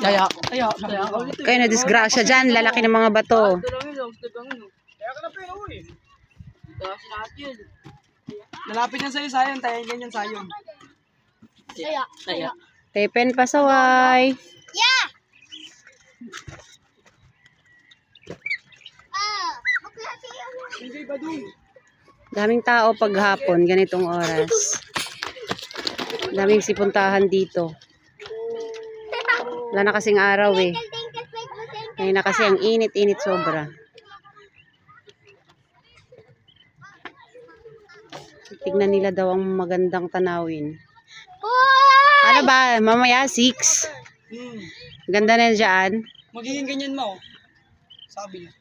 Kaya. Kayo na disgrasya dyan, lalaki ng mga bato. Lalapit yan sa'yo, Sayon. Tayo ganyan, Sayon. Tepen pasaway. Yeah. Daming tao paghapon, ganitong oras. Daming sipuntahan dito. Wala na kasing araw eh. Ngayon na kasi ang init-init sobra. Tignan nila daw ang magandang tanawin. Ano ba? Mamaya 6. Ganda na dyan. Magiging ganyan mo. Sabi niya.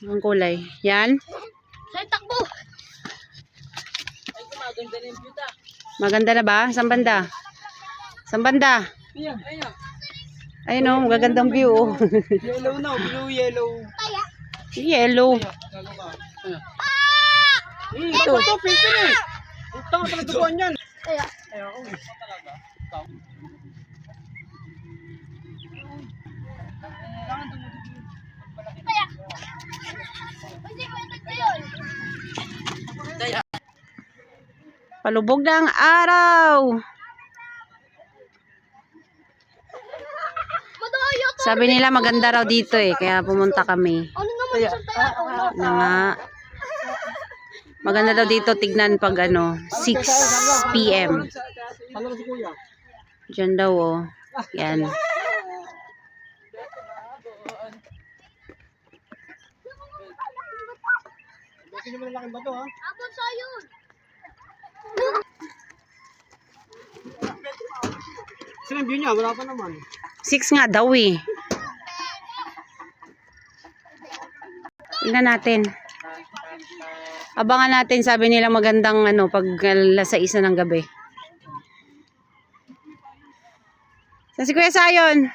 Ang kulay. Yan. Say takbo. Ay, maganda na yung view ta. Maganda na ba? Saan banda? Saan banda? Ayan, ayan. Ayun o, magandang view. Yellow na, blue, yellow. Yellow. Lalo ka. Ayan. Ito, pink na eh. Ito, talagang yan. Kaya. Ayaw ko eh. Talaga? Ikaw? Palubog na ang araw. Sabi nila maganda raw dito eh, kaya pumunta kami. Ano naman sa tayo? Na nga. Maganda daw dito tignan pag ano, 6 PM. Ano si kuya? Diyan daw oh. Yan. Sino mo lalaking bato ha? Abot sa'yo. Sino yung view niya? Wala pa naman. 6 nga daw eh. Tingnan natin. Abangan natin, sabi nila magandang ano pag alas 6 na ng gabi. Saan si Kuya Sayon?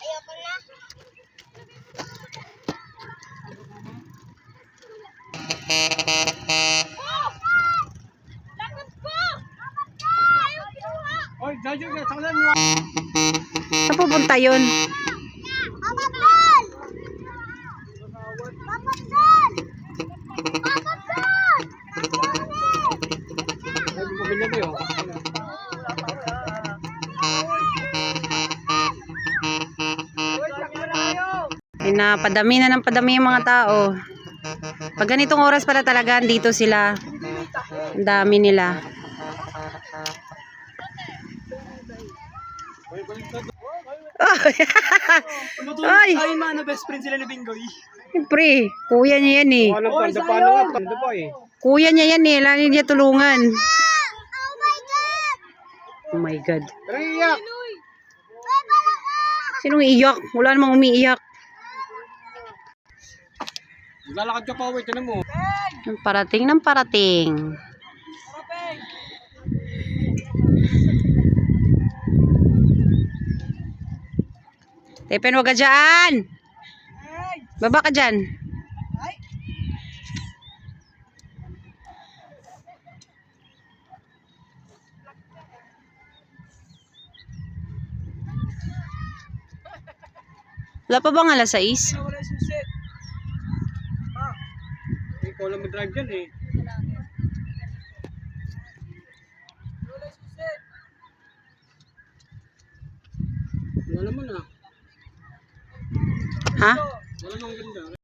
Ayoko na. Oy, Jojo, saan mo? Saan pupunta yun? Papatol! Papatol! Papatol! Ay, pabili kayo. Ay napadami na ng padami yung mga tao. Pag ganitong oras pala talaga, dito sila. Ang dami nila. Ay! Ay, man, best friend sila ni Bingoy. Siyempre, kuya niya yan eh. Paano pa? Paano nga? Paano pa eh? Kuya niya yan eh. Lalo niya tulungan. Oh my God! Oh my God. Pero iyak! Sinong iiyak? Wala namang umiiyak. Lalakad ka pa, wait, tinan mo. Parating ng parating. Tepen, wag ka dyan. Baba ka dyan. Wala pa bang alas 6? Wala yung suset. Ikaw lang mag-drive dyan eh. Wala yung suset. Wala naman ah. Ha? Wala namang ganda.